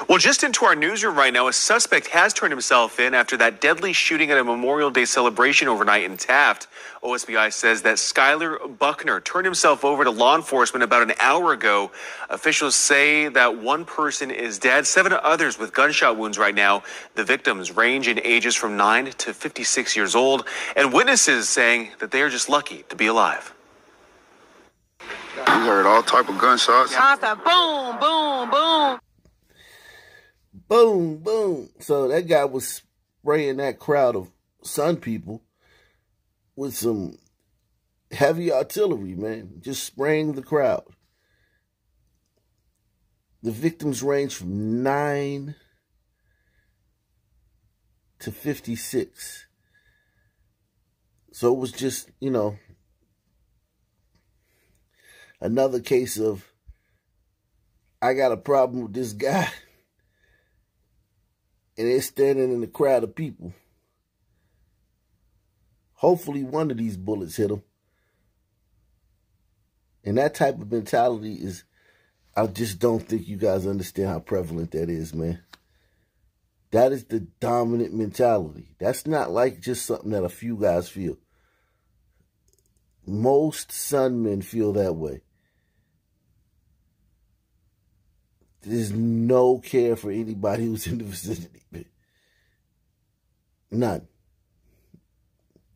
Well, just into our newsroom right now, a suspect has turned himself in after that deadly shooting at a Memorial Day celebration overnight in Taft. OSBI says that Skylar Buckner turned himself over to law enforcement about an hour ago. Officials say that one person is dead, 7 others with gunshot wounds right now. The victims range in ages from 9 to 56 years old, and witnesses saying that they are just lucky to be alive. We heard all type of gunshots. Constant boom, boom, boom. Boom, boom. So that guy was spraying that crowd of Sun people with some heavy artillery, man. Just spraying the crowd. The victims range from 9 to 56. So it was just, another case of, I got a problem with this guy. And they're standing in a crowd of people. Hopefully one of these bullets hit him. And that type of mentality is, I just don't think you guys understand how prevalent that is, man. That is the dominant mentality. That's not like just something that a few guys feel. Most Sun men feel that way. There's no care for anybody who's in the vicinity. None.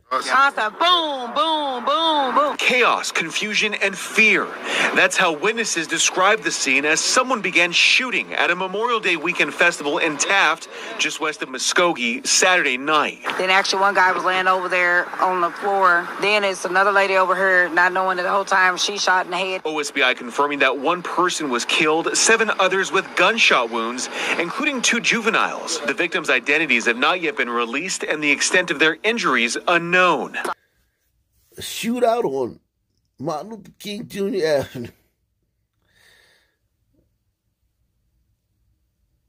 Constant boom, boom, boom, boom. Chaos, confusion, and fear. That's how witnesses described the scene as someone began shooting at a Memorial Day weekend festival in Taft, just west of Muskogee, Saturday night. Then actually one guy was laying over there on the floor. Then it's another lady over here, not knowing that the whole time she shot in the head. OSBI confirming that one person was killed, 7 others with gunshot wounds, including 2 juveniles. The victims' identities have not yet been released, and the extent of their injuries unknown. A shootout on Martin Luther King Jr. Avenue.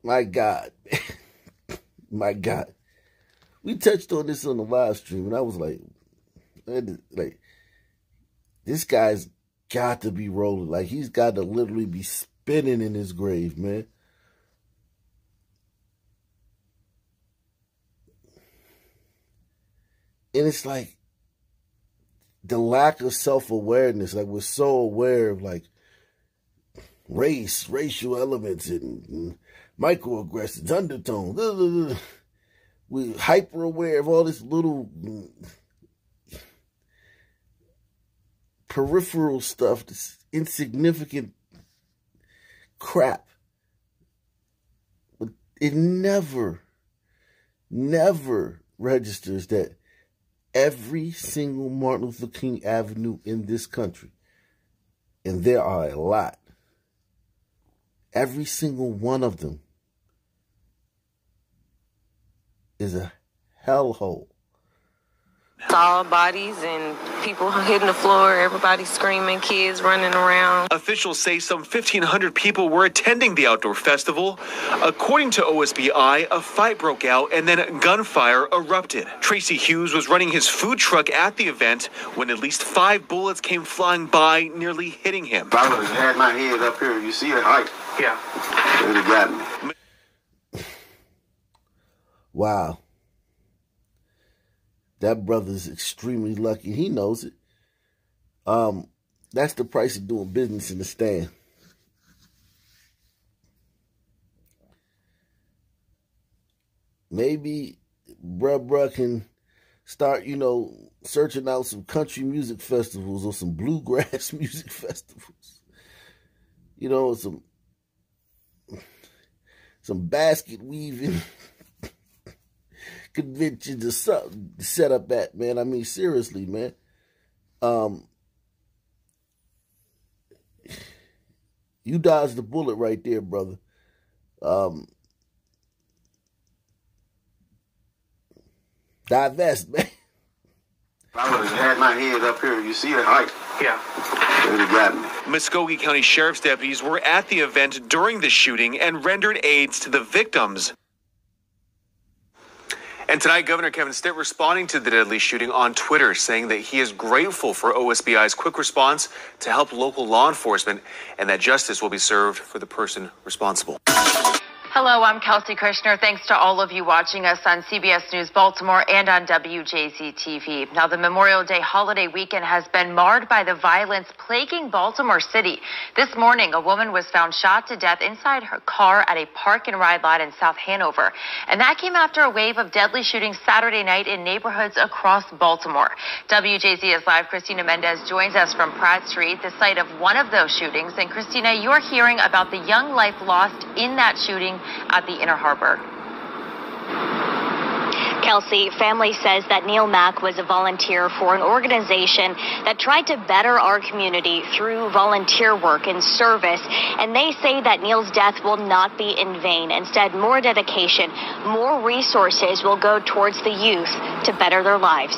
My God. My God. We touched on this on the live stream, and I was like, this guy's got to be rolling. Like, he's got to literally be spinning in his grave, man. And it's like, the lack of self-awareness, like we're so aware of like racial elements and microaggressions, undertones. We're hyper aware of all this little peripheral stuff, this insignificant crap. But it never registers that every single Martin Luther King Avenue in this country, and there are a lot, every single one of them is a hellhole. All bodies and people hitting the floor, everybody screaming, kids running around. Officials say some 1,500 people were attending the outdoor festival. According to OSBI, a fight broke out and then gunfire erupted. Tracy Hughes was running his food truck at the event when at least 5 bullets came flying by, nearly hitting him. If I would have had my head up here, you see the height? Yeah. It would have got me. Wow. That brother's extremely lucky. He knows it. That's the price of doing business in the stand. Maybe bruh can start, searching out some country music festivals or some bluegrass music festivals. Some basket weaving conventions or something to set up at, man. I mean, seriously, man. You dodged the bullet right there, brother. Divest, man. If I would have had my head up here, you see the height? Yeah. It would have got me. Muskogee County Sheriff's deputies were at the event during the shooting and rendered aids to the victims. And tonight, Governor Kevin Stitt responding to the deadly shooting on Twitter, saying that he is grateful for OSBI's quick response to help local law enforcement and that justice will be served for the person responsible. Hello, I'm Kelsey Kushner. Thanks to all of you watching us on CBS News Baltimore and on WJZ TV. Now, the Memorial Day holiday weekend has been marred by the violence plaguing Baltimore City. This morning, a woman was found shot to death inside her car at a park and ride lot in South Hanover. And that came after a wave of deadly shootings Saturday night in neighborhoods across Baltimore. WJZ is live. Christina Mendez joins us from Pratt Street, the site of one of those shootings. And Christina, you're hearing about the young life lost in that shooting at the Inner Harbor. Kelsey, family says that Neil Mack was a volunteer for an organization that tried to better our community through volunteer work and service. And they say that Neil's death will not be in vain. Instead, more dedication, more resources will go towards the youth to better their lives.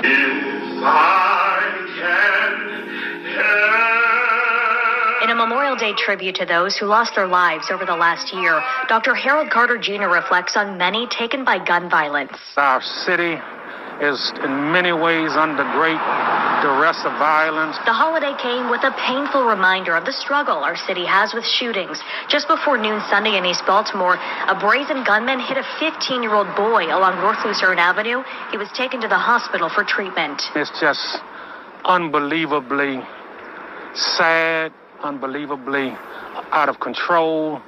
If I can help. In a Memorial Day tribute to those who lost their lives over the last year, Dr. Harold Carter Jr. reflects on many taken by gun violence. Our city is in many ways under great duress of violence. The holiday came with a painful reminder of the struggle our city has with shootings. Just before noon Sunday in East Baltimore, a brazen gunman hit a 15-year-old boy along North Lucerne Avenue. He was taken to the hospital for treatment. It's just unbelievably sad, unbelievably out of control,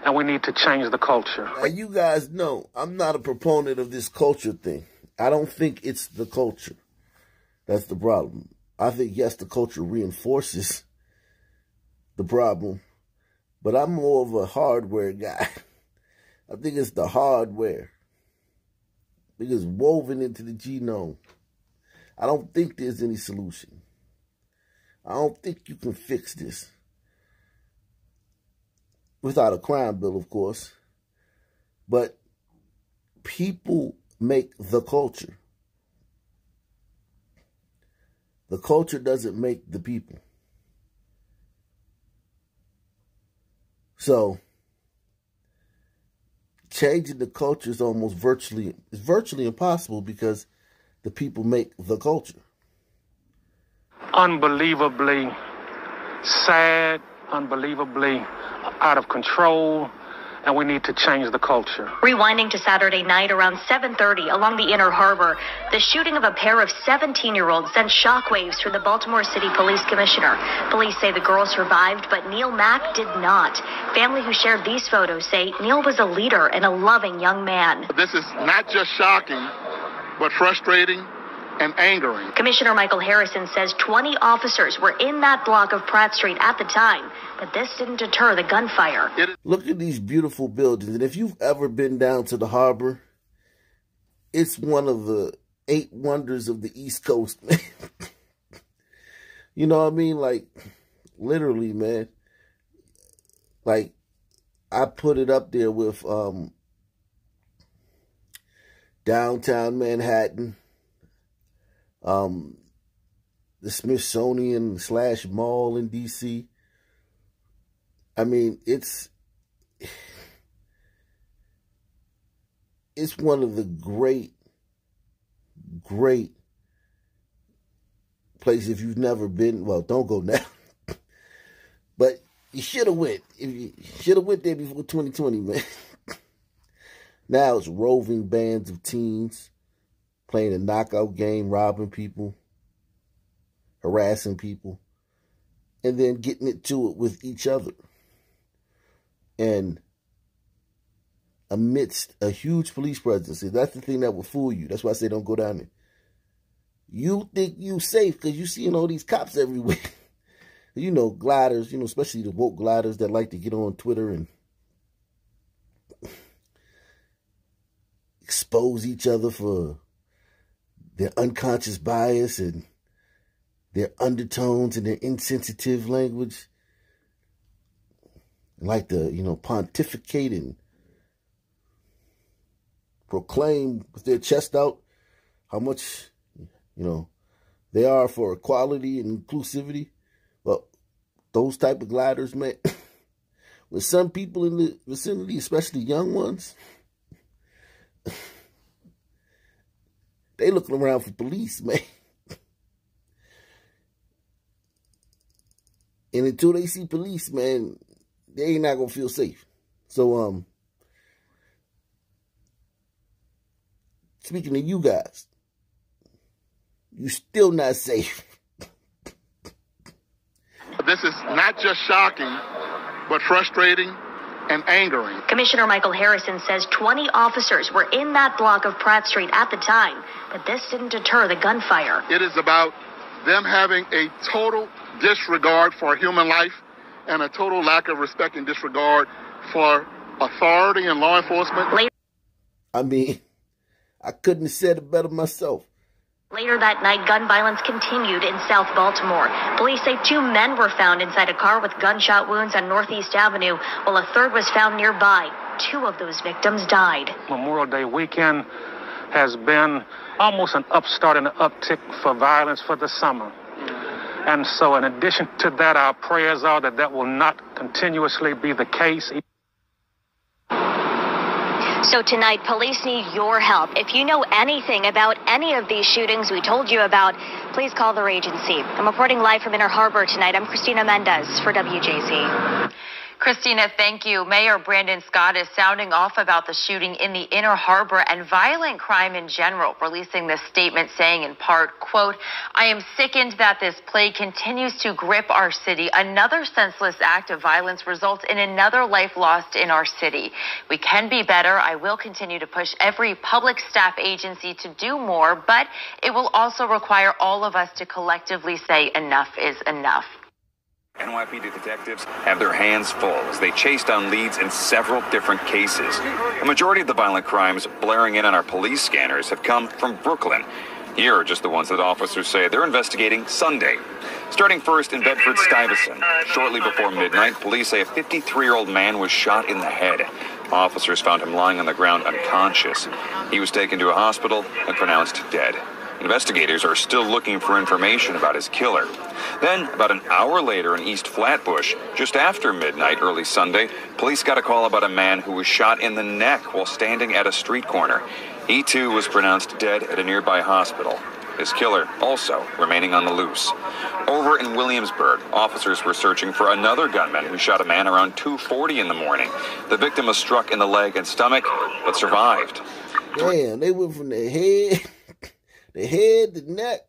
and we need to change the culture. Now, you guys know I'm not a proponent of this culture thing. I don't think it's the culture that's the problem. I think, yes, the culture reinforces the problem, but I'm more of a hardware guy. I think it's the hardware. I think it's woven into the genome. I don't think there's any solution. I don't think you can fix this. Without a crime bill, of course. But people make the culture. The culture doesn't make the people. So, changing the culture is almost virtually impossible because the people make the culture. Unbelievably sad, unbelievably out of control, and we need to change the culture. Rewinding to Saturday night around 7:30 along the Inner Harbor, the shooting of a pair of 17-year-olds sent shockwaves through the Baltimore City Police Commissioner. Police say the girls survived, but Neil Mack did not. Family who shared these photos say Neil was a leader and a loving young man. This is not just shocking, but frustrating and angering. Commissioner Michael Harrison says 20 officers were in that block of Pratt Street at the time, but this didn't deter the gunfire. Look at these beautiful buildings, and if you've ever been down to the harbor, it's one of the 8 wonders of the East Coast, man. You know what I mean? Like, literally, man. Like, I put it up there with downtown Manhattan, the Smithsonian / mall in D.C. I mean, it's one of the great places. If you've never been, well, don't go now. But you should have went. If you should have went there before 2020, man. Now it's roving bands of teens playing a knockout game, robbing people, harassing people, and then getting into it with each other. And amidst a huge police presence, that's the thing that will fool you. That's why I say don't go down there. You think you safe because you seeing all these cops everywhere. You know, gliders, you know, especially the woke gliders that like to get on Twitter and expose each other for their unconscious bias and their undertones and their insensitive language. Like to, you know, pontificate and proclaim with their chest out how much, you know, they are for equality and inclusivity. Well, those type of gliders, man, with some people in the vicinity, especially young ones, they looking around for police, man. And until they see police, man, they ain't not going to feel safe. So, speaking of you guys, you still not safe. This is not just shocking, but frustrating and angering. Commissioner Michael Harrison says 20 officers were in that block of Pratt Street at the time, but this didn't deter the gunfire. It is about them having a total disregard for human life and a total lack of respect and disregard for authority and law enforcement. I mean, I couldn't have said it better myself. Later that night, gun violence continued in South Baltimore. Police say 2 men were found inside a car with gunshot wounds on Northeast Avenue, while a third was found nearby. 2 of those victims died. Memorial Day weekend has been almost an upstart and an uptick for violence for the summer. And so in addition to that, our prayers are that that will not continuously be the case. So tonight, police need your help. If you know anything about any of these shootings we told you about, please call their agency. I'm reporting live from Inner Harbor tonight. I'm Christina Mendez for WJZ. Christina, thank you. Mayor Brandon Scott is sounding off about the shooting in the Inner Harbor and violent crime in general, releasing this statement saying in part, quote, "I am sickened that this plague continues to grip our city. Another senseless act of violence results in another life lost in our city. We can be better. I will continue to push every public staff agency to do more, but it will also require all of us to collectively say enough is enough." NYPD detectives have their hands full as they chase down leads in several different cases. A majority of the violent crimes blaring in on our police scanners have come from Brooklyn. Here are just the ones that officers say they're investigating Sunday. Starting first in Bedford-Stuyvesant. Shortly before midnight, police say a 53-year-old man was shot in the head. Officers found him lying on the ground unconscious. He was taken to a hospital and pronounced dead. Investigators are still looking for information about his killer. Then, about an hour later in East Flatbush, just after midnight early Sunday, police got a call about a man who was shot in the neck while standing at a street corner. He too was pronounced dead at a nearby hospital. His killer also remaining on the loose. Over in Williamsburg, officers were searching for another gunman who shot a man around 2:40 in the morning. The victim was struck in the leg and stomach, but survived. Damn, they went from the head, the neck,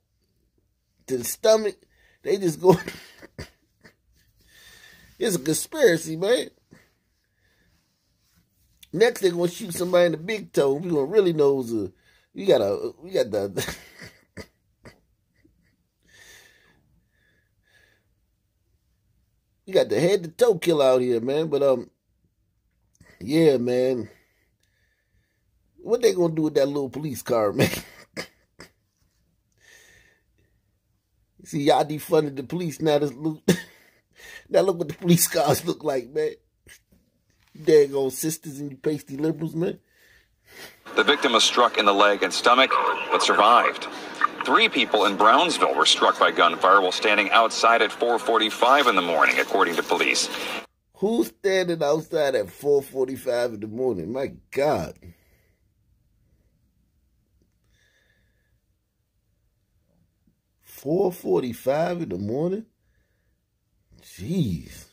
to the stomach. They just go. It's a conspiracy, man. Next, they're gonna shoot somebody in the big toe. We gonna really know we got the. You got the head to toe kill out here, man. But yeah, man. What they gonna do with that little police car, man? See, y'all defunded the police now. Now look what the police cars look like, man. You daggone sisters and you pasty liberals, man. The victim was struck in the leg and stomach, but survived. 3 people in Brownsville were struck by gunfire while standing outside at 4:45 in the morning, according to police. Who's standing outside at 4:45 in the morning? My God. $4:45 in the morning? Jeez.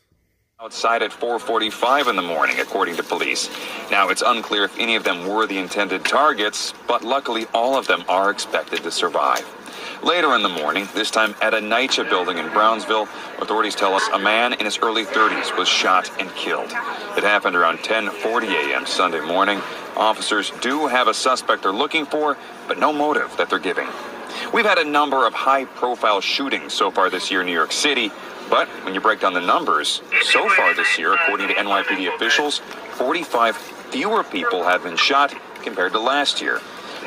Outside at 4:45 in the morning, according to police. Now, it's unclear if any of them were the intended targets, but luckily all of them are expected to survive. Later in the morning, this time at a NYCHA building in Brownsville, authorities tell us a man in his early 30s was shot and killed. It happened around 10:40 a.m. Sunday morning. Officers do have a suspect they're looking for, but no motive that they're giving. We've had a number of high-profile shootings so far this year in New York City, but when you break down the numbers, so far this year, according to NYPD officials, 45 fewer people have been shot compared to last year.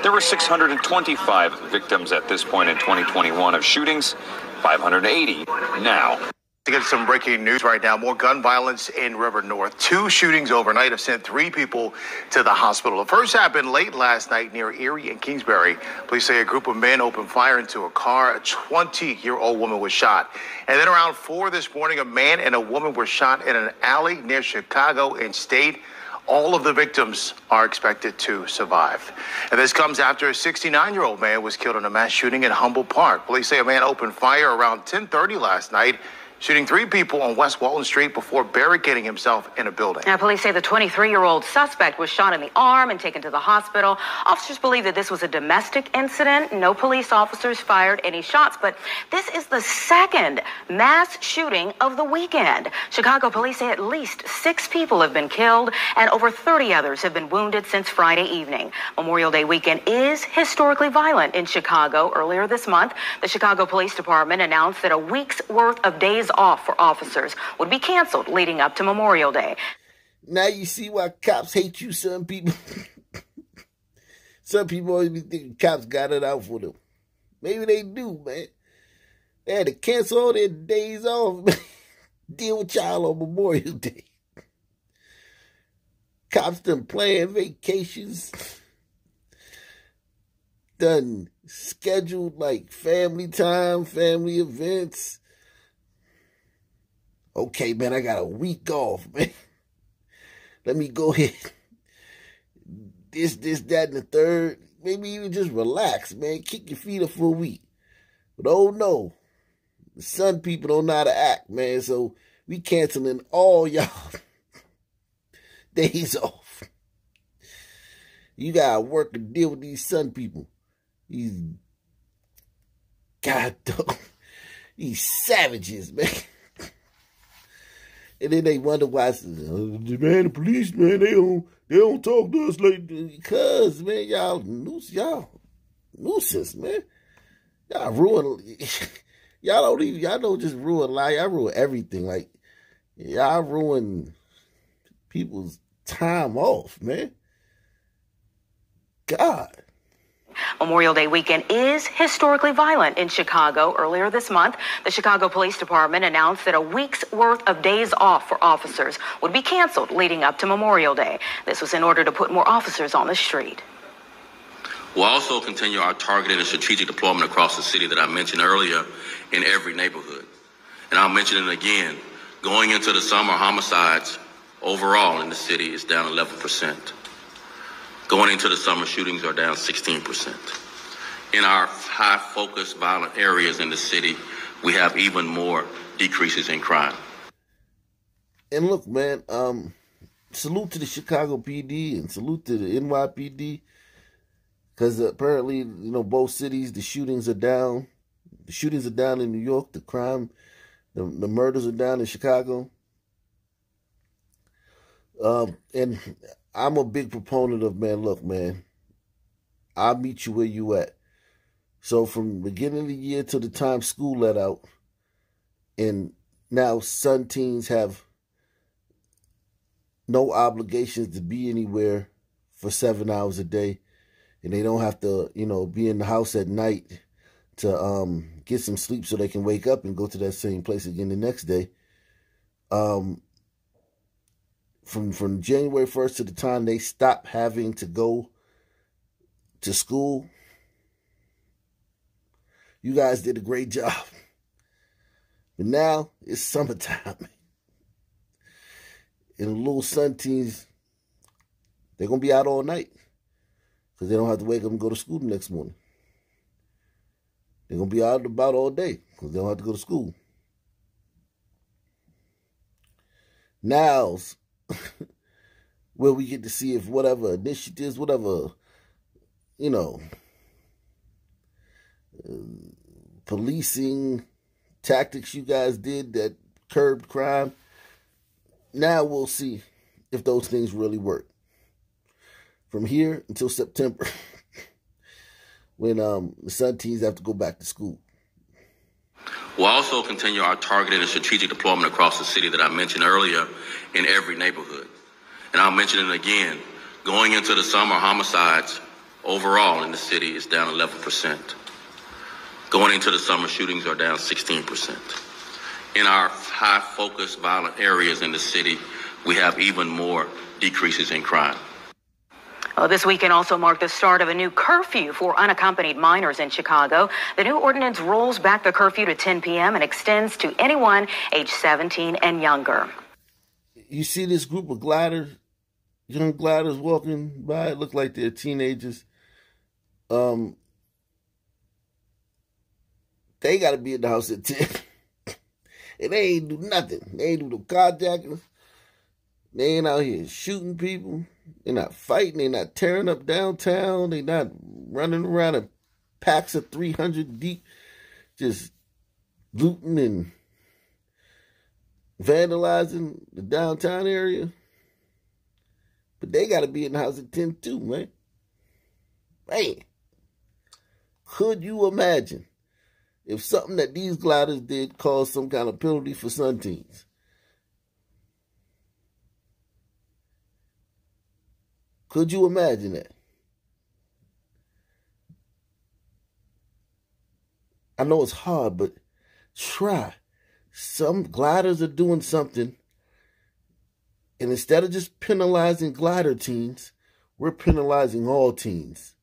There were 625 victims at this point in 2021 of shootings, 580 now. To get some breaking news right now, more gun violence in River North. 2 shootings overnight have sent 3 people to the hospital. The first happened late last night near Erie and Kingsbury. Police say a group of men opened fire into a car. A 20-year-old woman was shot. And then around 4 this morning, a man and a woman were shot in an alley near Chicago in State. All of the victims are expected to survive. And this comes after a 69-year-old man was killed in a mass shooting in Humboldt Park. Police say a man opened fire around 10:30 last night shooting 3 people on West Walton Street before barricading himself in a building. Now, police say the 23-year-old suspect was shot in the arm and taken to the hospital. Officers believe that this was a domestic incident. No police officers fired any shots, but this is the second mass shooting of the weekend. Chicago police say at least 6 people have been killed and over 30 others have been wounded since Friday evening. Memorial Day weekend is historically violent in Chicago. Earlier this month, the Chicago Police Department announced that a week's worth of days off for officers would be canceled leading up to Memorial Day. Now you see why cops hate you, some people. Some people always be thinking cops got it out for them. Maybe they do, man. They had to cancel all their days off, man. Deal with y'all on Memorial Day. Cops done planned vacations. Done scheduled like family time, family events. Okay, man, I got a week off, man. Let me go ahead. This, that, and the third. Maybe even just relax, man. Kick your feet up for a week. But oh no. The Sun people don't know how to act, man. So we canceling all y'all days off. You gotta work and deal with these Sun people. These goddamn, these savages, man. And then they wonder why, man, the police, man, they don't talk to us like, because, man, y'all nuisance, man. Y'all ruin, y'all don't just ruin life, y'all ruin everything. Like, y'all ruin people's time off, man. God. Memorial Day weekend is historically violent in Chicago. Earlier this month, the Chicago Police Department announced that a week's worth of days off for officers would be canceled leading up to Memorial Day. This was in order to put more officers on the street. We'll also continue our targeted and strategic deployment across the city that I mentioned earlier in every neighborhood. And I'll mention it again. Going into the summer, homicides overall in the city is down 11%. Going into the summer, shootings are down 16%. In our high-focus violent areas in the city, we have even more decreases in crime. And look, man, salute to the Chicago PD and salute to the NYPD, because apparently, you know, both cities, the shootings are down. The shootings are down in New York. The crime, the murders are down in Chicago. And I'm a big proponent of, man, look, man, I'll meet you where you at. So from the beginning of the year to the time school let out, and now Sun teens have no obligations to be anywhere for 7 hours a day, and they don't have to, you know, be in the house at night to get some sleep so they can wake up and go to that same place again the next day. From January 1st to the time they stop having to go to school, you guys did a great job. But now it's summertime. And the little Sun teens, they're going to be out all night because they don't have to wake up and go to school the next morning. They're going to be out and about all day because they don't have to go to school. Now's where we get to see if whatever initiatives, whatever, you know, policing tactics you guys did that curbed crime, now we'll see if those things really work. From here until September, when the Sun teens have to go back to school. We'll also continue our targeted and strategic deployment across the city that I mentioned earlier in every neighborhood. And I'll mention it again. Going into the summer, homicides overall in the city is down 11%. Going into the summer, shootings are down 16%. In our high-focus violent areas in the city, we have even more decreases in crime. Well, this weekend also marked the start of a new curfew for unaccompanied minors in Chicago. The new ordinance rolls back the curfew to 10 p.m. and extends to anyone age 17 and younger. You see this group of gliders, young gliders walking by. It look like they're teenagers. They got to be in the house at 10. And they ain't do nothing. They ain't do no carjacking. They ain't out here shooting people. They're not fighting. They're not tearing up downtown. They're not running around in packs of 300 deep, just looting and vandalizing the downtown area. But they got to be in the house at 10 too, man. Man, could you imagine if something that these gliders did caused some kind of penalty for Sun teens? Could you imagine that? I know it's hard, but try. Some gliders are doing something, and instead of just penalizing glider teens, we're penalizing all teens.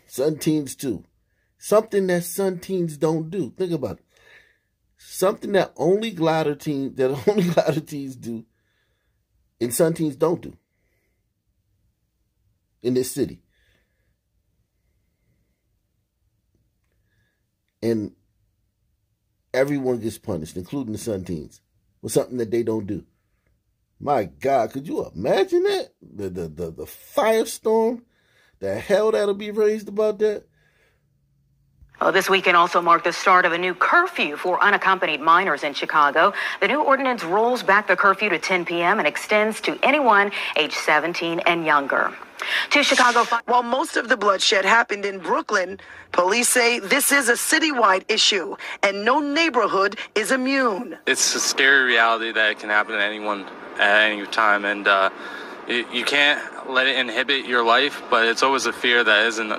Sun teens too. Something that Sun teens don't do. Think about it. Something that only glider teens do, and Sun teens don't do in this city. And everyone gets punished, including the Sun teens, with something that they don't do. My God, could you imagine that? The firestorm, the hell that'll be raised about that? This weekend also marked the start of a new curfew for unaccompanied minors in Chicago. The new ordinance rolls back the curfew to 10 p.m. and extends to anyone age 17 and younger. To Chicago. While most of the bloodshed happened in Brooklyn, police say this is a citywide issue and no neighborhood is immune. It's a scary reality that it can happen to anyone at any time, and you can't let it inhibit your life, but it's always a fear that isn't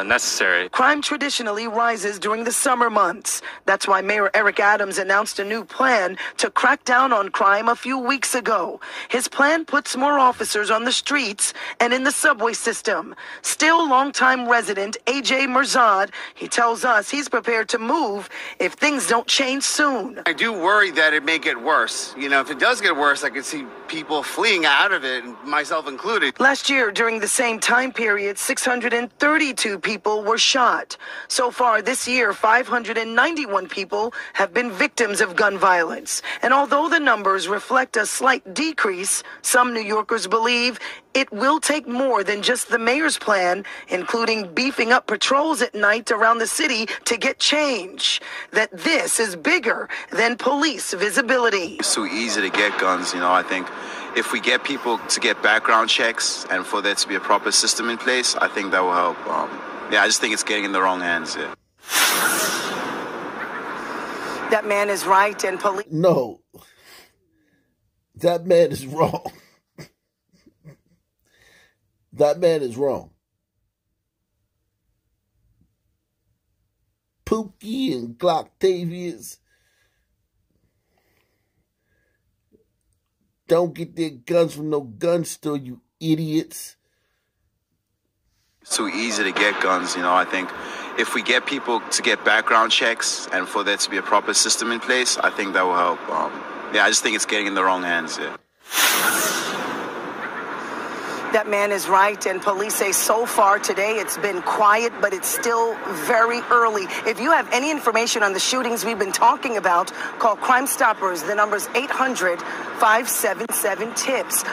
necessary. Crime traditionally rises during the summer months. That's why Mayor Eric Adams announced a new plan to crack down on crime a few weeks ago. His plan puts more officers on the streets and in the subway system. Still longtime resident A.J. Mirzad, he tells us he's prepared to move if things don't change soon. I do worry that it may get worse. You know, if it does get worse, I could see people fleeing out of it, myself included. Last year, during the same time period, 632 people were shot. So far this year, 591 people have been victims of gun violence. And although the numbers reflect a slight decrease, some New Yorkers believe it will take more than just the mayor's plan, including beefing up patrols at night around the city to get change. That this is bigger than police visibility. It's too easy to get guns, you know. I think if we get people to get background checks and for there to be a proper system in place, I think that will help. I just think it's getting in the wrong hands. Yeah. That man is right, and police... No. That man is wrong. That man is wrong. Pookie and Glocktavius don't get their guns from no gun store, you idiots. It's too easy to get guns, you know. I think if we get people to get background checks and for there to be a proper system in place, I think that will help. I just think it's getting in the wrong hands. Yeah. That man is right, and police say so far today it's been quiet, but it's still very early. If you have any information on the shootings we've been talking about, call Crime Stoppers. The number's 800-577-TIPS.